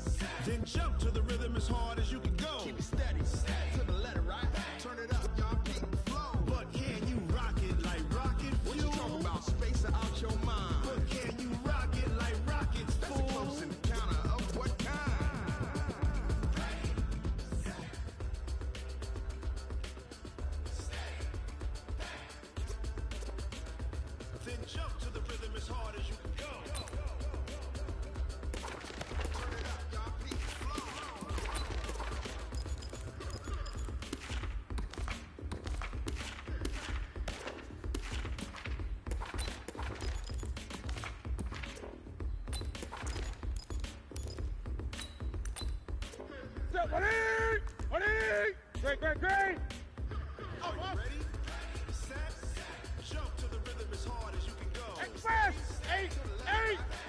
Then jump to the rhythm as hard as you can go. Keep it steady, to the letter right. Turn it up, y'all keep the flow. But can you rock it like rocket fuel? What you talking about, space or out your mind? But can you rock it like rockets, fool? That's a close encounter of what kind? Then jump to the rhythm as hard as you can go. Turn it up, y'all keep the flow. Set, ready! Great! Are you ready? Set, jump to the rhythm as hard as you can go. Express! 8!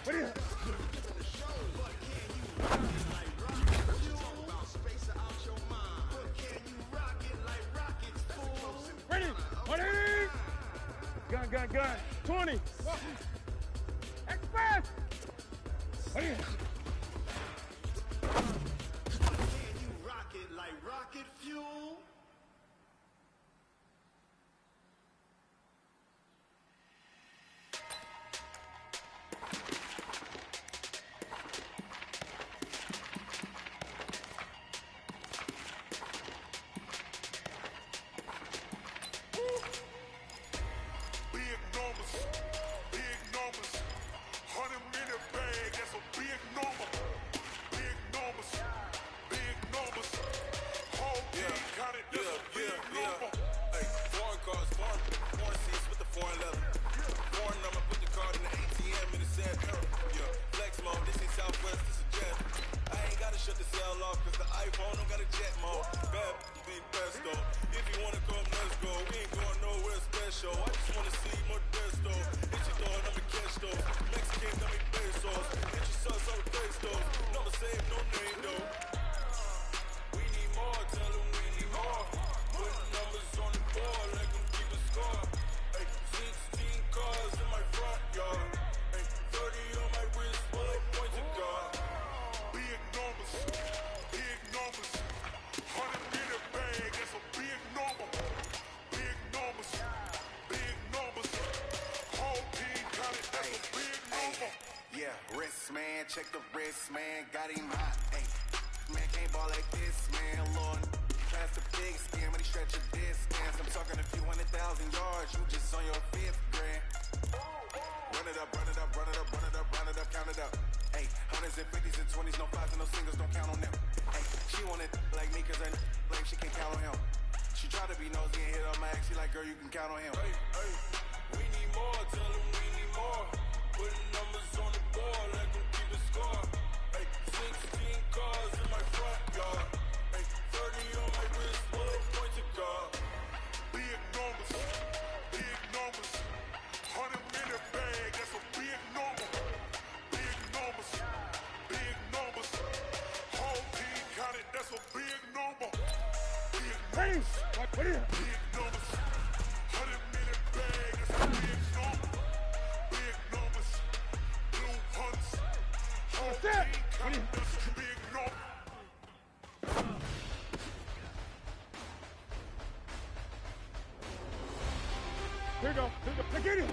What is it? Giving the show, but can you rock it like rockets? What you talking about, space or out your mind? But can you rock it like rockets, fool? Ready! Gun! 20! Express! What is it? Can you rock it like rocket fuel? Big numbers, 100-minute bag, that's a big number. Big numbers, whole team counted, that's a big number. Hey, foreign cars, foreign seats with the foreign leather. Foreign number, put the card in the ATM in the sad mirror. Yeah, flex mode, this ain't Southwest, this is jet. I ain't gotta shut the cell off, cause the iPhone don't got a jet mode. Bad be the best though. If you wanna come, let's go. We ain't going nowhere special. I just wanna see more Modesto. Hit your door, I'm the cash though. Mexican, got me pesos. Hit your sus, I'm the pesos. Number save, no name though. We need more, tell them we need more. Put numbers on the board, like them keep a score. Hey, 16 cars in my front yard. Hey, 30 on my wrist, full of points of God. Big numbers, 100-minute bag, that's a big number. Big numbers, whole team counted, that's a big number. Yeah, wrist man, check the wrist man, got him hot. Hey, man can't ball like this, man. Lord, pass the big skin, but he stretch your distance. I'm talking a few 100,000 yards, you just on your 5th grand. Run it up, count it up. Hey, hundreds and 50s and 20s, no 5s and no singles, don't count on them. Hey, she want it like me, cause I like she can count on him. She try to be nosy and hit up my ex, she like, girl, you can count on him. Hey, we need more, tell them we need more. Putting numbers on the board, like them keep a score. Ready? What is it? Big numbers, 100 million bag, that's a big number. Big numbers, blue hunts, whole Set. team What is count, it? that's a big number. Here we go. Now get it.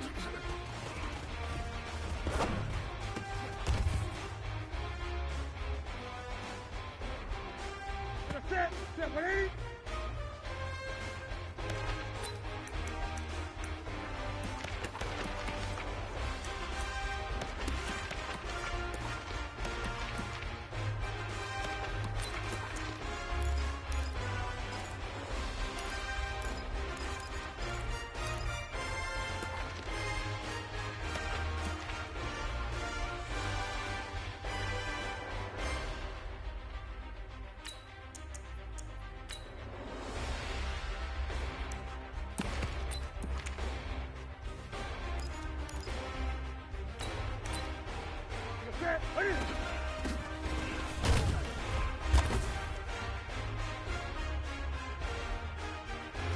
Set. 180. Set. What is it?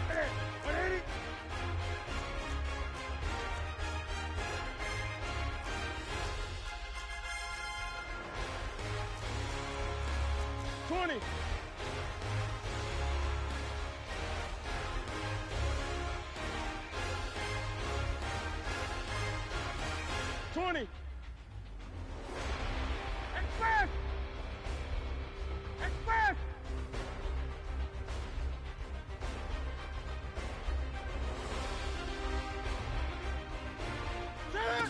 Hey, 180. Tourney. Tourney. Express! Express! Shut up!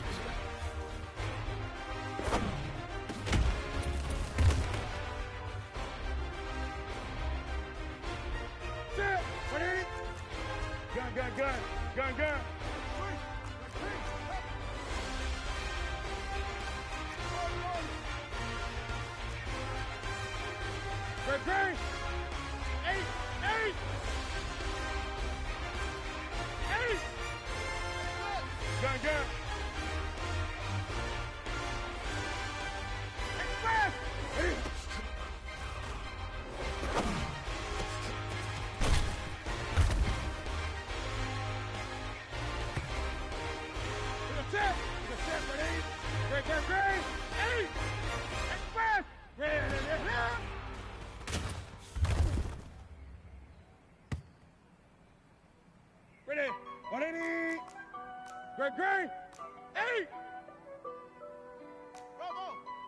Set! 180! Gun! Great! 8! Gun! Express! Set! 180! Great! 8! Express! Yeah! Ready? 180! Great! 8!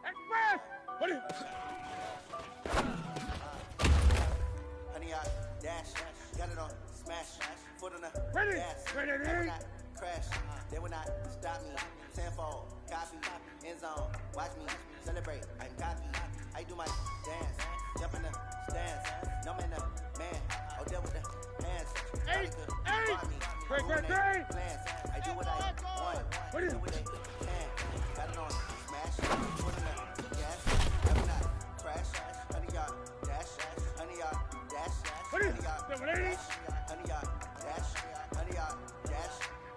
Express! What is Honey, I dash, got it on, smash, foot on the Ready? gas. Ready? They will not crash, they will not stop me. Tenfold, copy, end zone, watch me celebrate. I'm cocky, I do my dance, jump in the stands. No man, man, oh, deal with the hands. 8! Great! Plans. I do what I want. What is do it? what they can. Got it on, smash, foot on the gas. I will not crash, honey, y'all dash, honey, y'all dash. What is it? Honey, y'all 180? dash, honey, y'all dash, honey, y'all dash,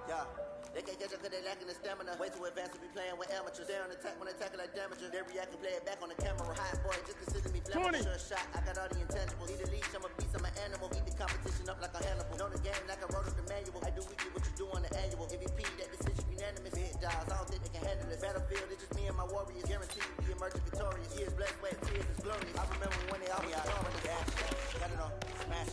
yeah. They can't catch up cause they lacking the stamina. Way too advanced to be playing with amateurs. They on attack when they tackle like damager. They react and play it back on the camera. Hot boy, just consider me flammable. Sure shot, I got all the intangibles. Need a leash, I'm a beast, I'm an animal. Eat the competition up like a Hannibal. Know the game like I wrote up the manual. I do weekly what you do on the annual. MVP, that decision unanimous. Hit dials, I don't think they can handle this. Battlefield, it's just me and my warriors. Guaranteed we emerging victorious. Years blessed, sweat, tears, it's glorious. I remember when they always on the gas. Got it on, smash,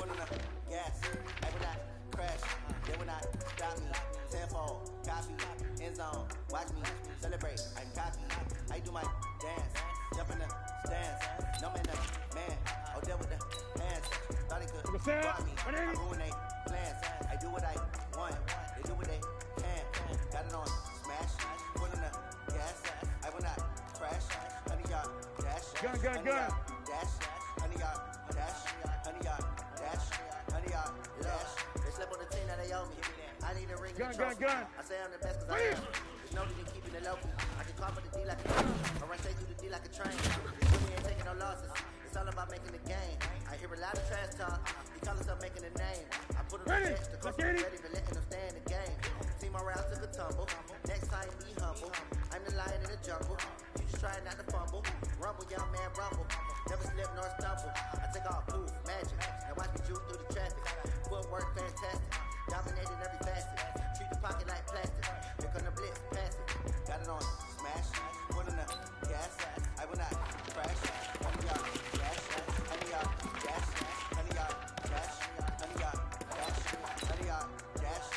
foot on the gas. I will not crash, they will not stop me. Tenfold, copy, end zone, watch me celebrate. I'm cocky, I do my dance, jump in the stands. No man, oh, deal with the hands. Thought they could block me, I ruin they plans. I do what I want, they do what they can. Got it on, smash, foot in the gas. I will not crash, honey, y'all dash. Gun! Dash, honey, y'all dash, honey, y'all dash, honey, y'all dash. They slept on the team that they owe me. I need a ring and a trophy. I say I'm the best cause I am. There's no need in keeping it low key. I can call for the D like a train. I run straight through the D like a train. We ain't taking no losses. It's all about making the game. I hear a lot of trash talk. He call himself making a name. I put him on the bench. The coach is ready for letting him stay in the game. Team morale took a tumble. Next time be humble. I'm the lion in the jungle. You just try not to fumble. Rumble, young man, rumble. Never slip nor stumble. I take all proof, magic. Now watch me juke through the dominate in every facet. Treat the pocket like plastic. Here come the blitz, pass it. Got it on, smash. Put in the gas. I will not crash. Honey y'all dash. Honey y'all dash. Honey y'all dash. Honey y'all dash. Honey y'all dash.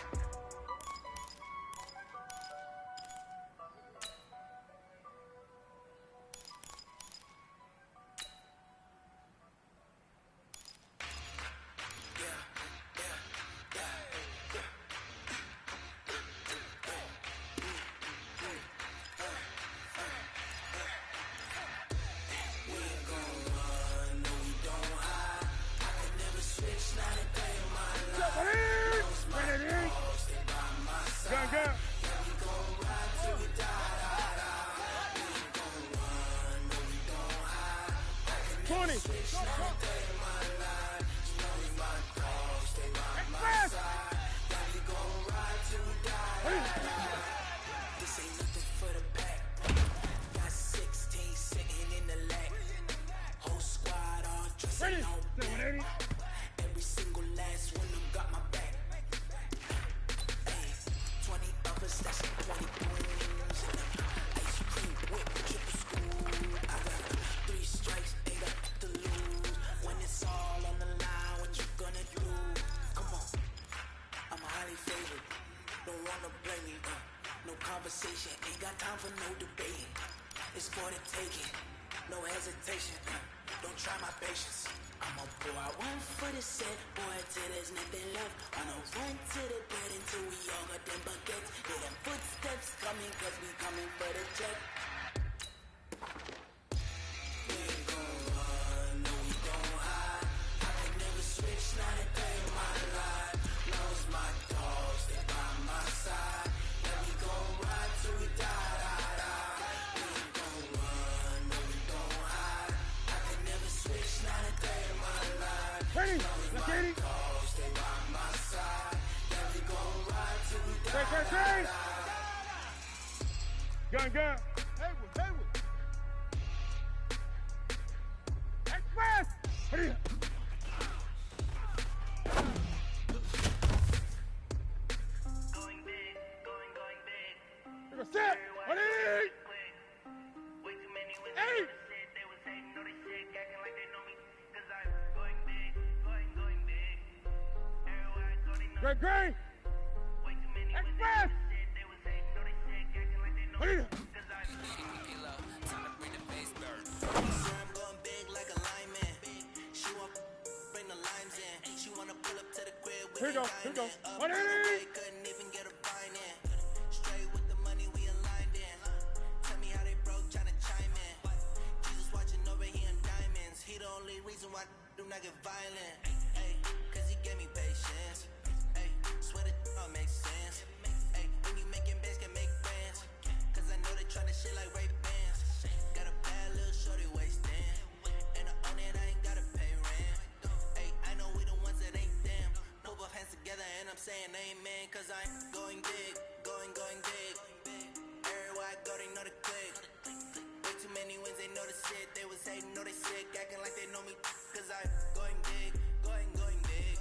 Tourney. This ain't nothing for the pack. Got 16 sitting in the lag. Whole squad all dressing all black. Every single last one of them got my back. Hey, 20 uppers, that's 20 queens. Ice cream whip, triple school. I got 3 strikes, ain't got to lose. When it's all on the line, what you gonna do? Come on, I'm highly favored. Don't wanna blame me, no conversation, ain't got time for no debating. It's for the taking, no hesitation, don't try my patience. I'ma pour out one for the set, boy, till there's nothing left. I'ma run to the bed until we all got them buckets. Hear them footsteps coming, cause we coming for the check. We ain't gon' run, no we gon' hide. I can never switch, not a day in my life. Lost my dogs, they by my side. Yeah, we gon' ride till we die, die, die. We ain't gon' run, no we gon' hide. I can never switch, not a day in my life. Lost my dogs, they by my side. Yeah, we gon' ride till we die, die, die. Gun. Haywood. Express. Hurry up. Going big, going big. Take a step. Ready? Way too many with Hey. shit. They was hating, know they shit, acting like they know me. Cause I'm going big, going big. Everywhere I go, they know Great. way too many with Express. shit. They was hating, know they shit, acting like they know me. Hurry up. Cause I'm time to bring the bass burn. So I'm going big like a lineman. She want bring the limes in. She wanna pull up to the crib with Here we go. Up Ready? on the way, couldn't even get a vine in. Straight with the money we aligned in. Tell me how they broke, tryna chime in. Jesus watching over here in diamonds. He the only reason why I do not get violent. Ay, cause he gave me patience. Ay, swear that all makes sense. Ay, when you making bands, can make friends. Cause I know they tryna shit like Ray Bans. Got a bad little shorty wasting. And I own it, I ain't gotta pay rent. Ay, I know we the ones that ain't them. Put both hands together and I'm saying amen. Cause I'm going big, going big. Everywhere I go, they know the click. Way too many wins, they know the shit. They was hating, know they sick, acting like they know me. Cause I'm going big, going big.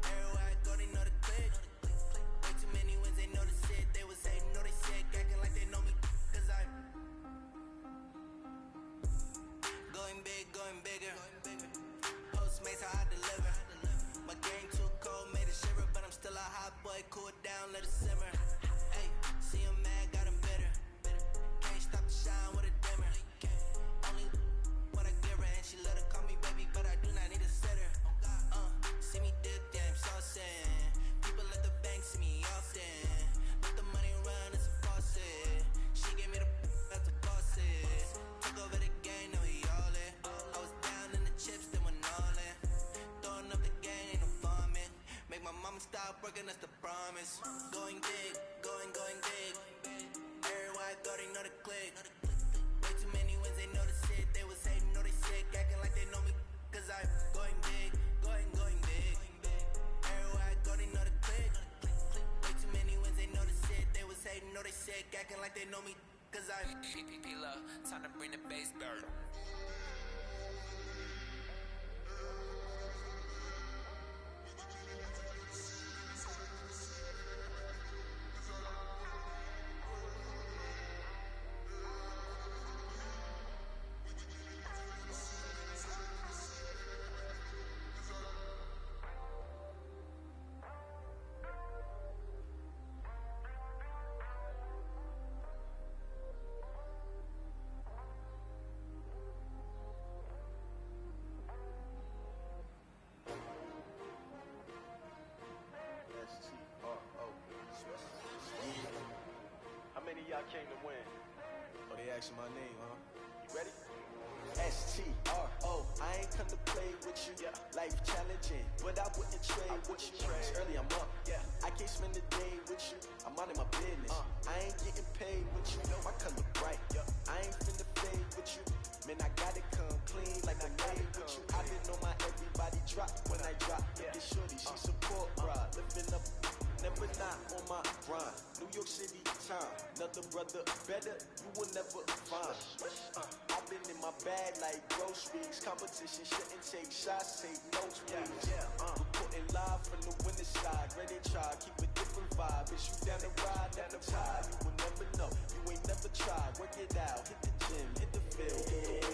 Everywhere I go, they know the click. Way too many wins, they know the shit. They was hating, know they sick, acting like they know me. Cause I'm going bigger. Postmates how I deliver. My game too cold, made it shiver, but I'm still a hot boy. Cool it down, let it simmer. Hey, see him mad, got him bitter. Can't stop the shine with a dimmer. Only what I give her, and she let her call me baby, but I do not need a sitter. See me dip, damn saucing. People at the bank see me often. Let the money run, it's a faucet. She gave me the that's a faucet. Took over the game, now we all in. I was down in the chips, then went all in. Throwing up the gang, ain't no farming. Make my mama stop working, that's the promise. Going big, going big. Everywhere I go, they know the click. Way too many wins, they know the shit. They was hating, know they sick, acting like they know me. Cause I'm going big, going big. Everywhere I go, they know the click. Way too many wins, they know the shit. They was hating, know they sick, acting like they know me. Cause I'm love, time to bring the bass burn. asking my name, huh? You ready? S-T-R-O, I ain't come to play with you. Life challenging, but I wouldn't trade with you. It's early, I'm up. I can't spend the day with you. I'm out of my business. I ain't getting paid with you. My color bright. I ain't finna fade with you. Man, I gotta come clean like I made with you. I been on my everybody drop when I drop. This shorty, she support ride. Lifting up, never not on my grind. New York City time. Another brother better, you will never find. I've been in my bag like groceries. Competition shouldn't take shots, take notes, please. Reporting live from the winter side. Ready to try, keep a different vibe. Is you down the ride, down the tide? You will never know, you ain't never tried. Work it out, hit the gym, hit the field.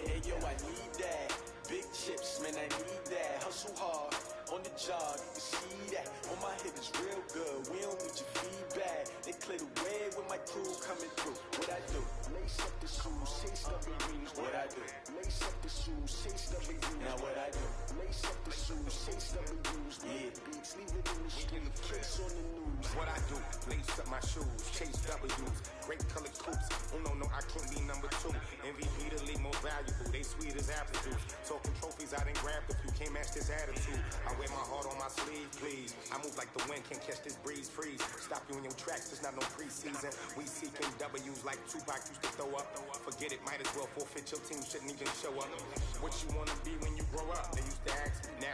Hey yo, I need that. Big chips, man, I need that. Hustle hard, on the job, you can see that. On my head is real good, we don't need your feedback. They clear the way with my crew coming through. What I do? Lace up the shoes, chase up the rings. What I do? Lace up the shoes, chase up the rings. Now what I do? Lace up the shoes, chase up the rings. Yeah, beats, leave it in the street, case on the news. What I do? Lace up my shoes, chase W's. Great color coops. Oh no, I can't be number 2. MVP the league most valuable. They sweet as apple juice. Talking trophies, I didn't grab the few. Can't match this attitude. I wear my heart on my sleeve, please. I move like the wind, can't catch this breeze, freeze. Stop you in your tracks, there's not no preseason. We seeking W's like Tupac used to throw up. Forget it, might as well forfeit your team, shouldn't even show up. What you wanna be when you grow up? They used to ask me,